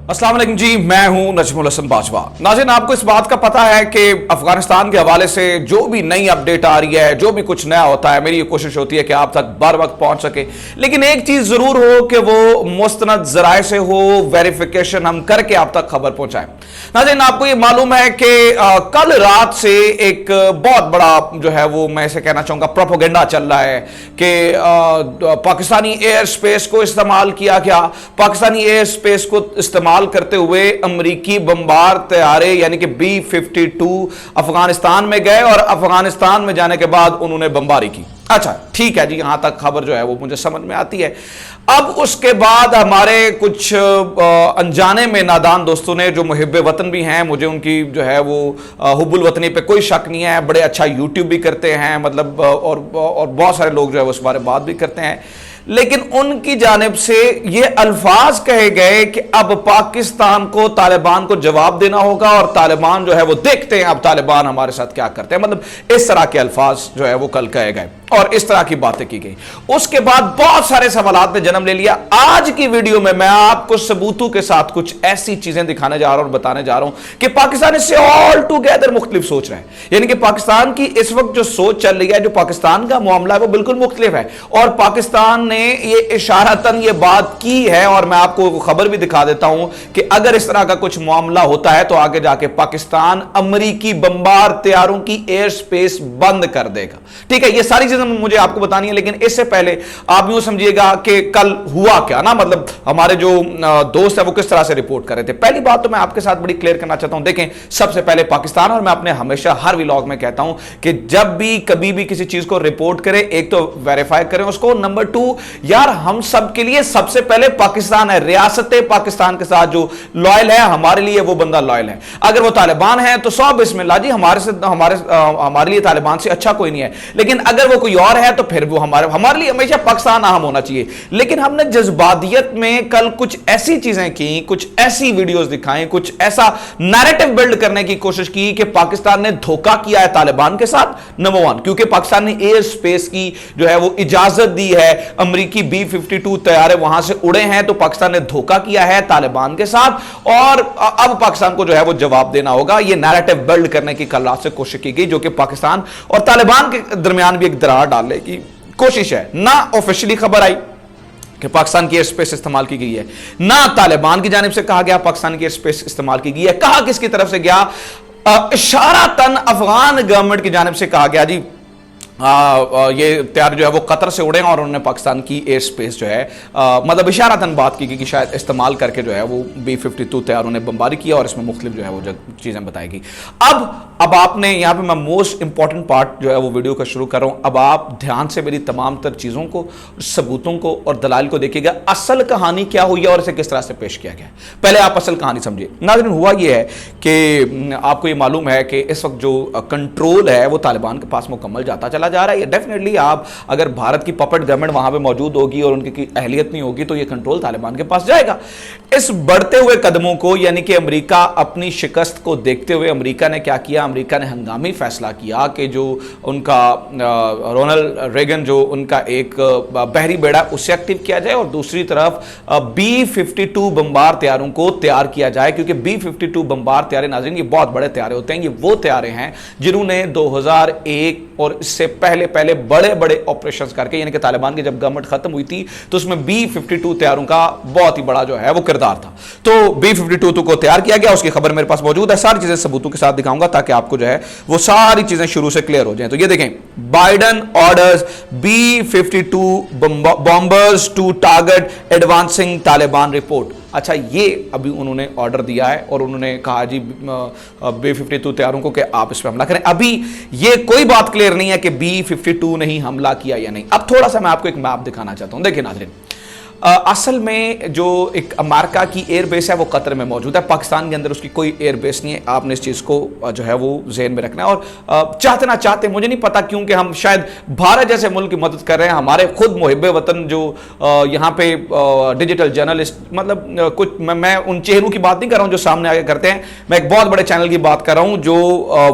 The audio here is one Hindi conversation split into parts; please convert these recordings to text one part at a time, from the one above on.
अस्सलाम वालेकुम जी, मैं हूं नजमुल हसन बाजवा। नाज़रीन, आपको इस बात का पता है कि अफगानिस्तान के हवाले से जो भी नई अपडेट आ रही है, जो भी कुछ नया होता है, मेरी ये कोशिश होती है कि आप तक बर वक्त पहुंच सके। लेकिन एक चीज जरूर हो कि वो मुस्तनद जराए से हो, वेरिफिकेशन हम करके आप तक खबर पहुंचाएं। नाज़रीन, आपको ये मालूम है कि कल रात से एक बहुत बड़ा जो है वो मैं इसे कहना चाहूंगा प्रोपेगेंडा चल रहा है कि पाकिस्तानी एयर स्पेस को इस्तेमाल किया गया। पाकिस्तानी एयर स्पेस को इस्तेमाल करते हुए अमेरिकी बमबार तैयारे यानी कि B-52 अफगानिस्तान में गए और अफगानिस्तान में जाने के बाद उन्होंने बमबारी की। अच्छा, ठीक है जी, यहां तक खबर जो है वो मुझे समझ में आती है। अब उसके बाद हमारे कुछ अनजाने में नादान दोस्तों ने, जो मुहिब्बे वतन भी हैं, मुझे उनकी जो है वो हुब्बुल वतनी पे कोई शक नहीं है, बड़े अच्छा यूट्यूब भी करते हैं, मतलब और बहुत सारे लोग जो है उस बारे में बात भी करते हैं। लेकिन उनकी जानिब से ये अल्फाज कहे गए कि अब पाकिस्तान को तालिबान को जवाब देना होगा और तालिबान जो है वो देखते हैं अब तालिबान हमारे साथ क्या करते हैं, मतलब इस तरह के अल्फाज जो है वो कल कहे गए और इस तरह की बातें की गई। उसके बाद बहुत सारे सवालात ने जन्म ले लिया। आज की वीडियो में मैं आपको सबूतों के साथ कुछ ऐसी चीजें दिखाने जा रहा हूं और बताने जा रहा हूं कि पाकिस्तान इससे ऑल टुगेदर मुख्तलिफ सोच रहा है। यानी कि पाकिस्तान की इस वक्त जो सोच चल रही है, जो पाकिस्तान का मामला है, वो बिल्कुल मुख्तलिफ है। और पाकिस्तान ने ये इशारतन ये बात की है, और मैं आपको खबर भी दिखा देता हूं कि अगर इस तरह का कुछ मामला होता है तो आगे जाके पाकिस्तान अमेरिकी बमबार तैयारों की एयर स्पेस बंद कर देगा। ठीक है, ये सारी चीजें मुझे आपको बतानी है। लेकिन इससे पहले आप यूं समझिएगा कि कल हुआ क्या ना, मतलब हमारे जो दोस्त है वो किस तरह से रिपोर्ट कर रहे थे। पहली बात तो मैं आपके साथ बड़ी क्लियर करना चाहता हूं। देखें, सबसे पहले पाकिस्तान, और मैं अपने हमेशा हर व्लॉग में कहता हूं कि जब भी कभी भी किसी चीज को रिपोर्ट करें, एक तो वेरीफाई करें उसको, नंबर 2 यार हम सब के लिए सबसे पहले पाकिस्तान है, रियासत पाकिस्तान के साथ जो लॉयल है हमारे लिए, वो बंदा लॉयल है। अगर वो तालिबान है तो सौ बिस्मिल्लाह जी, हमारे लिए तालिबान से अच्छा कोई नहीं है। लेकिन अगर वो कोई और है तो फिर वो हमारे लिए हमेशा पाकिस्तान अहम होना चाहिए। लेकिन हमने जज्बातियत में कल कुछ ऐसी चीजें की, कुछ ऐसी वीडियोस दिखाई, कुछ ऐसा नैरेटिव बिल्ड करने की कोशिश की कि पाकिस्तान ने धोखा किया है तालिबान के साथ। नंबर 1, क्योंकि पाकिस्तान ने एयर स्पेस की जो है वो इजाजत दी है, अमेरिकी B-52 तैयारे वहां से उड़े हैं, तो पाकिस्तान ने धोखा किया है तालिबान के साथ और अब पाकिस्तान को जो है वो जवाब देना होगा। ये नैरेटिव बिल्ड करने की कल रात से कोशिश की गई, जो कि पाकिस्तान और तालिबान के दरमियान भी एक दरार डालने की कोशिश है। ना ऑफिशियली खबर आई कि पाकिस्तान की एयर स्पेस इस्तेमाल की गई है, ना तालिबान की जानिब से कहा गया पाकिस्तान की एयर स्पेस इस्तेमाल की गई है। कहा किसकी तरफ से गया? इशारतन अफगान गवर्नमेंट की जानिब से कहा गया जी ये तैयार जो है वो कतर से उड़े और उन्होंने पाकिस्तान की एयर स्पेस जो है मतलब इशारतन बात की कि शायद इस्तेमाल करके जो है वो B-52 तैयारों ने बमबारी किया और इसमें मुख्तलिफ जो है वो चीज़ें बताएगी। अब आपने यहाँ पे मैं मोस्ट इंपॉर्टेंट पार्ट जो है वो वीडियो का शुरू कर रहा हूँ। अब आप ध्यान से मेरी तमाम तर चीज़ों को, सबूतों को और दलाल को देखिएगा, असल कहानी क्या हुई है और इसे किस तरह से पेश किया गया। पहले आप असल कहानी समझिए। नाज़रीन, हुआ ये है कि आपको ये मालूम है कि इस वक्त जो कंट्रोल है वो तालिबान के पास मुकम्मल जाता चला जा रहा है। डेफिनेटली आप अगर भारत की पपेट गवर्नमेंट वहां पे मौजूद होगी और उनकी अहलियत नहीं होगी तो ये कंट्रोल तालिबान के पास जाएगा। इस बढ़ते हुए कदमों को, यानी कि अमेरिका अपनी शिकस्त को देखते हुए अमेरिका ने क्या किया? अमेरिका ने हंगामी फैसला किया कि जो उनका रोनाल्ड रेगन जो उनका एक बहरी बेड़ा उसे एक्टिव किया जाए और दूसरी तरफ B-52 बमबार तैयारों को तैयार किया जाए, क्योंकि B-52 बमबार तैयारे, नाज़रीन, ये बहुत बड़े तैयारे होते हैं। ये वो तैयारे हैं जिन्होंने 2001 और इससे पहले बड़े बड़े ऑपरेशंस करके, यानी कि तालिबान की जब गवर्नमेंट खत्म हुई थी तो उसमें B-52 तैयारों का बहुत ही बड़ा जो है वो किरदार था। तो B-52 को तैयार किया गया, उसकी खबर मेरे पास मौजूद है, सारी चीजें सबूतों के साथ दिखाऊंगा ताकि आपको जो है वो सारी चीजें शुरू से क्लियर हो जाएं। तो ये देखें, Biden orders B-52 bombers to target advancing Taliban report. अच्छा, ये अभी उन्होंने ऑर्डर दिया है और उन्होंने कहा जी B-52 तैयारों को कि आप इस पर हमला करें। अभी ये कोई बात क्लियर नहीं है कि B-52 ने ही हमला किया या नहीं। अब थोड़ा सा मैं आपको एक मैप दिखाना चाहता हूं। देखिए नाज़रीन, असल में जो एक अमेरिका की एयरबेस है वो कतर में मौजूद है, पाकिस्तान के अंदर उसकी कोई एयरबेस नहीं है। आपने इस चीज़ को जो है वो जहन में रखना है और चाहते ना चाहते, मुझे नहीं पता क्योंकि हम शायद भारत जैसे मुल्क की मदद कर रहे हैं, हमारे खुद मुहिब्बे वतन जो यहाँ पे डिजिटल जर्नलिस्ट, मतलब कुछ मैं उन चेहरों की बात नहीं कर रहा हूँ जो सामने आगे करते हैं, मैं एक बहुत बड़े चैनल की बात कर रहा हूँ जो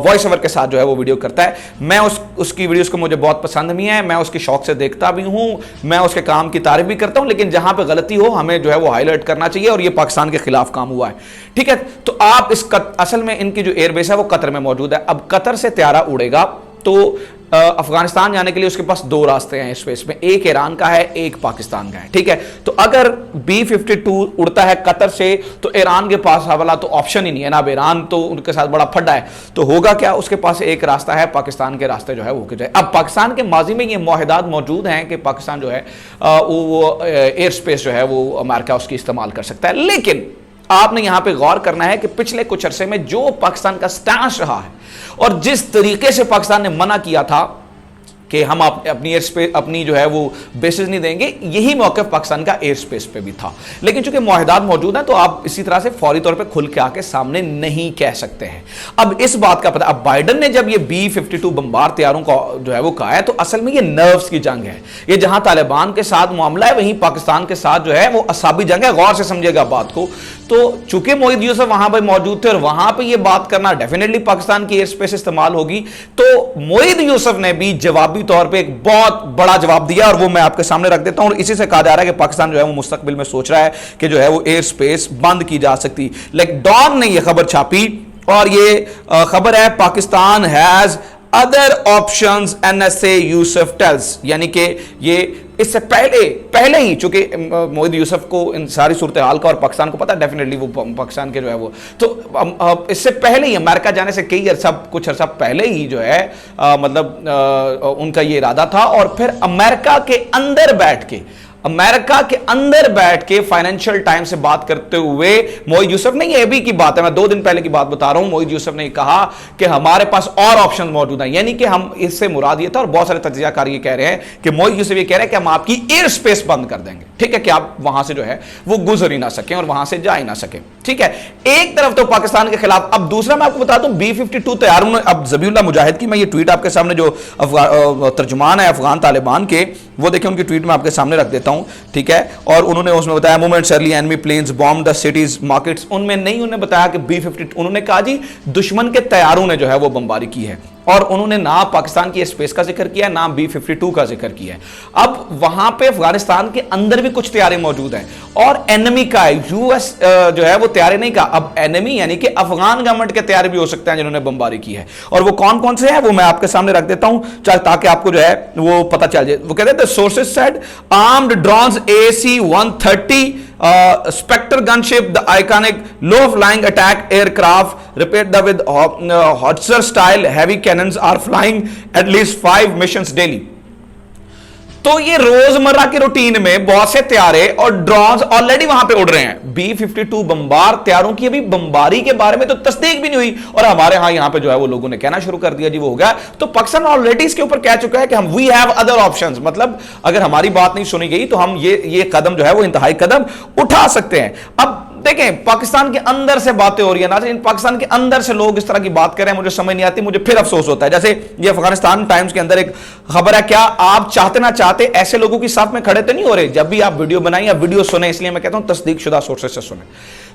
वॉइस ओवर के साथ जो है वो वीडियो करता है। मैं उस उसकी वीडियोस को मुझे बहुत पसंद भी है, मैं उसकी शौक से देखता भी हूं, मैं उसके काम की तारीफ भी करता हूं, लेकिन जहां पे गलती हो हमें जो है वो हाईलाइट करना चाहिए, और ये पाकिस्तान के खिलाफ काम हुआ है। ठीक है, तो आप असल में इनकी जो एयरबेस है वो कतर में मौजूद है। अब कतर से त्यारा उड़ेगा तो अफगानिस्तान जाने के लिए उसके पास दो रास्ते हैं स्पेस में, एक ईरान का है, एक पाकिस्तान का है। ठीक है, तो अगर B-52 उड़ता है कतर से तो ईरान के पास वाला तो ऑप्शन ही नहीं है ना। अब ईरान तो उनके साथ बड़ा फड्डा है, तो होगा क्या, उसके पास एक रास्ता है, पाकिस्तान के रास्ते जो है वो जाए। अब पाकिस्तान के माजी में ये मुआहदात मौजूद हैं कि पाकिस्तान जो है वो एयर स्पेस जो है वो अमेरिका उसकी इस्तेमाल कर सकता है। लेकिन आपने यहां पे गौर करना है कि पिछले कुछ अरसे में जो पाकिस्तान का स्टांस रहा है और जिस तरीके से पाकिस्तान ने मना किया था कि हम अपनी एयर स्पेस, अपनी जो है वो बेसिस नहीं देंगे, यही मौक़िफ़ पाकिस्तान का एयर स्पेस पे भी था। लेकिन चूंकि मुआहदात मौजूद हैं तो आप इसी तरह से फौरी तौर पे खुल के आके सामने नहीं कह सकते हैं। अब इस बात का पता, अब बाइडन ने जब ये B-52 बमबार तैयारों का जो है वो कहा है, तो असल में ये नर्व्स की जंग है। ये जहां तालिबान के साथ मामला है, वहीं पाकिस्तान के साथ जो है वो असाबी जंग है। गौर से समझिएगा बात को। तो चूंकि मोईद यूसुफ वहां पर मौजूद थे और वहां पर ये बात करना डेफिनेटली पाकिस्तान की एयर स्पेस इस्तेमाल होगी, तो मोईद यूसुफ ने भी जवाबी तौर पे एक बहुत बड़ा जवाब दिया, और वो मैं आपके सामने रख देता हूं। और इसी से कहा जा रहा है कि पाकिस्तान जो है वो मुस्तकबिल में सोच रहा है कि जो है वो एयर स्पेस बंद की जा सकती। लाइक डॉन ने ये खबर छापी, और ये खबर है Pakistan has other options NSA Yusuf tells, यानी कि ये इससे पहले ही, चूंकि मोईद यूसुफ को इन सारी सूरत हाल का और पाकिस्तान को पता, डेफिनेटली वो पाकिस्तान के जो है वो, तो इससे पहले ही अमेरिका जाने से कुछ अर्सा पहले ही जो है उनका ये इरादा था। और फिर अमेरिका के अंदर बैठ के फाइनेंशियल टाइम्स से बात करते हुए मोईद यूसुफ ने, ये भी की बात है, मैं 2 दिन पहले की बात बता रहा हूं, मोईद यूसुफ ने कहा कि हमारे पास और ऑप्शन मौजूद हैं, यानी कि हम इससे मुराद ये था, और बहुत सारे तज्जियाकार ये कह रहे हैं कि मोईद यूसुफ ये कह रहे हैं कि हम आपकी एयर स्पेस बंद कर देंगे। ठीक है, कि आप वहां से जो है वो गुजर ही ना सकें और वहां से जा ही ना सकें। ठीक है, एक तरफ तो पाकिस्तान के खिलाफ। अब दूसरा मैं आपको बता दूं, B-52 तैयार। अब ज़बीउल्लाह मुजाहिद की मैं ये ट्वीट आपके सामने, जो तर्जुमान है अफगान तालिबान के, वो देखिए उनकी ट्वीट में आपके सामने रख देता हूं। ठीक है, और उन्होंने उसमें बताया moments early enemy planes bomb the cities markets. उनमें नहीं उन्होंने बताया कि B-52, उन्होंने कहा जी दुश्मन के तैयारों ने जो है वो बमबारी की है, और उन्होंने ना पाकिस्तान की स्पेस का जिक्र किया, ना B-52 का जिक्र किया। अब वहां पे अफगानिस्तान के अंदर भी कुछ तैयारी मौजूद हैं, और एनिमी का US जो है वो तैयारी नहीं का, अब एनिमी यानी कि अफगान गवर्नमेंट के तैयारी भी हो सकते हैं जिन्होंने बमबारी की है। और वो कौन कौन से हैं वो मैं आपके सामने रख देता हूं, ताकि आपको जो है वो पता चल जाए। वो कहते हैं sources said armed drones AC-130 Spectre gunship, the iconic low-flying attack aircraft repaired with Howitzer-style heavy cannons are flying at least 5 missions daily. तो ये रोजमर्रा के रूटीन में बहुत से तैयारे और ड्रोन्स ऑलरेडी वहां पे उड़ रहे हैं। B-52 बमबार तैयारों की अभी बमबारी के बारे में तो तस्दीक भी नहीं हुई, और हमारे यहां पे जो है वो लोगों ने कहना शुरू कर दिया जी वो हो गया। तो पाकिस्तान ऑलरेडी इसके ऊपर कह चुका है कि हम वी हैव अदर ऑप्शंस, मतलब अगर हमारी बात नहीं सुनी गई तो हम ये कदम जो है वो इंतहाई कदम उठा सकते हैं। अब देखें, पाकिस्तान के अंदर से बातें हो रही है ना, पाकिस्तान के अंदर से लोग इस तरह की बात कर रहे हैं, मुझे समझ नहीं आती, मुझे फिर अफसोस होता है। जैसे ये अफगानिस्तान टाइम्स के अंदर एक खबर है, क्या आप चाहते ना चाहते ऐसे लोगों की साथ में खड़े तो नहीं हो रहे? जब भी आप वीडियो बनाएं या वीडियो सुने, इसलिए मैं कहता हूं तस्दीक शुदा सोर्सेज से सुने,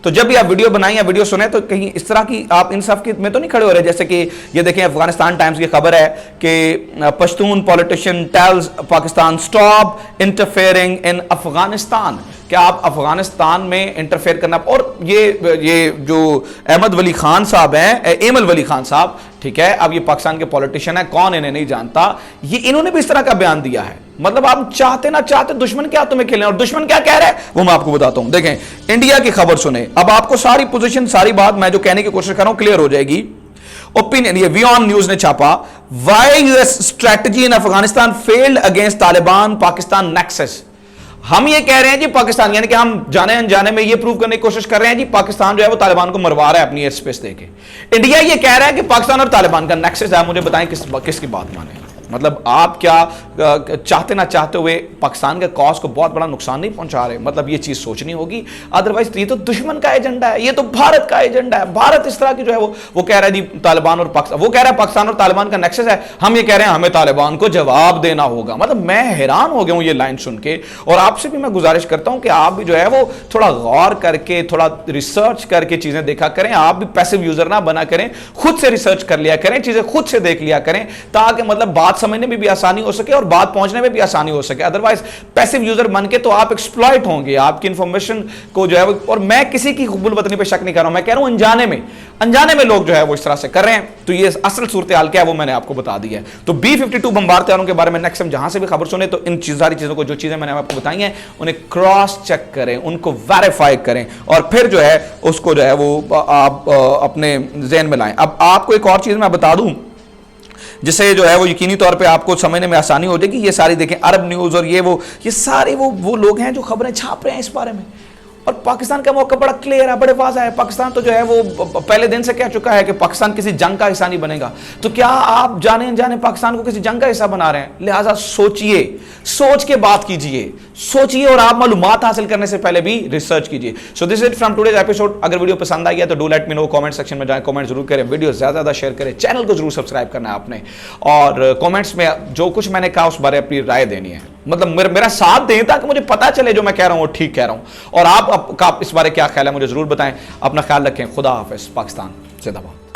तो जब भी आप वीडियो बनाएं या वीडियो सुने तो कहीं इस तरह की आप इंसाफ की में तो नहीं खड़े हो रहे। जैसे कि ये देखें, अफगानिस्तान टाइम्स की खबर है कि Pashtun politician tells Pakistan stop interfering in Afghanistan, क्या आप अफगानिस्तान में इंटरफेयर करना। और ये जो अहमद वली खान साहब हैं, एमल वली खान साहब, ठीक है, अब ये पाकिस्तान के पॉलिटिशियन है, कौन इन्हें नहीं जानता, ये इन्होंने भी इस तरह का बयान दिया है। मतलब आप चाहते ना चाहते दुश्मन क्या तुम्हें खेलने, और दुश्मन क्या कह रहा है वो मैं आपको बताता हूं। देखें, इंडिया की खबर सुने, अब आपको सारी पोजीशन, सारी बात मैं जो कहने की कोशिश कर रहा हूं क्लियर हो जाएगी। ओपिनियन, ये WION न्यूज ने छापा, why US strategy in Afghanistan failed against Taliban Pakistan nexus. हम ये कह रहे हैं जी पाकिस्तान, यानी कि हम जाने अनजाने में ये प्रूव करने की कोशिश कर रहे हैं जी पाकिस्तान जो है वो तालिबान को मरवा रहा है अपनी एयर स्पेस देके। इंडिया ये कह रहा है कि पाकिस्तान और तालिबान का नेक्सस है। मुझे बताएं किसकी बात माने। मतलब आप क्या चाहते ना चाहते हुए पाकिस्तान के कॉज को बहुत बड़ा नुकसान नहीं पहुंचा रहे, मतलब ये चीज सोचनी होगी। अदरवाइज ये तो दुश्मन का एजेंडा है, ये तो भारत का एजेंडा है। भारत इस तरह की जो है वो कह रहा है जी तालिबान और पाकिस्तान, वो कह रहा है पाकिस्तान और तालिबान का नेक्सस है, हम ये कह रहे हैं हमें तालिबान को जवाब देना होगा। मतलब मैं हैरान हो गया हूं ये लाइन सुन के। और आपसे भी मैं गुजारिश करता हूं कि आप भी जो है वो थोड़ा गौर करके, थोड़ा रिसर्च करके चीजें देखा करें। आप भी पैसिव यूजर ना बना करें, खुद से रिसर्च कर लिया करें, चीजें खुद से देख लिया करें, ताकि मतलब बात समझने में भी आसानी हो सके और बात पहुंचने में भी आसानी हो सके। अदरवाइज पैसिव यूजर बन के तो आप एक्सप्लॉइट होंगे, आपकी इंफॉर्मेशन को जो है। और मैं किसी की हुब्बुल वतनी पे शक नहीं कर रहा हूं, मैं कह रहा हूं अनजाने में लोग जो है वो इस तरह से कर रहे हैं। तो ये असल सूरत हाल क्या है वो मैंने आपको बता दी है। तो B-52 बमबार तैयारों के बारे में नेक्स्ट टाइम जहां से भी खबर सुने तो इन सारी चीजों को, जो चीजें मैंने आपको बताई हैं, उन्हें क्रॉस चेक करें, उनको वेरीफाई करें और फिर जो है उसको जो है वो आप अपने ज़हन में लाएं। अब आपको एक और चीज मैं बता दूं जिससे जो है वो यकीनी तौर पे आपको समझने में आसानी हो जाएगी। ये सारी देखें अरब न्यूज़ और ये सारे वो लोग हैं जो खबरें छाप रहे हैं इस बारे में। और पाकिस्तान का मौका बड़ा क्लियर है, बड़े वाज़ा है। पाकिस्तान तो जो है वो पहले दिन से कह चुका है कि पाकिस्तान किसी जंग का हिस्सा नहीं बनेगा। तो क्या आप जाने अनजाने पाकिस्तान को किसी जंग का हिस्सा बना रहे हैं? लिहाजा सोचिए, सोच के बात कीजिए, सोचिए और आप मालूमात हासिल करने से पहले भी रिसर्च कीजिए। So this is from today's episode. अगर वीडियो पसंद आई है तो do let me know, comment section में जाएं, कमेंट जरूर करें, वीडियो ज्यादा शेयर करें, चैनल को जरूर सब्सक्राइब करना है आपने, और कमेंट्स में जो कुछ मैंने कहा उस बारे अपनी राय देनी है। मतलब मेरा साथ दें ताकि मुझे पता चले जो मैं कह रहा हूं वो ठीक कह रहा हूं। और आप इस बारे क्या ख्याल है मुझे जरूर बताएं। अपना ख्याल रखें। खुदा हाफिज। पाकिस्तान जिंदाबाद।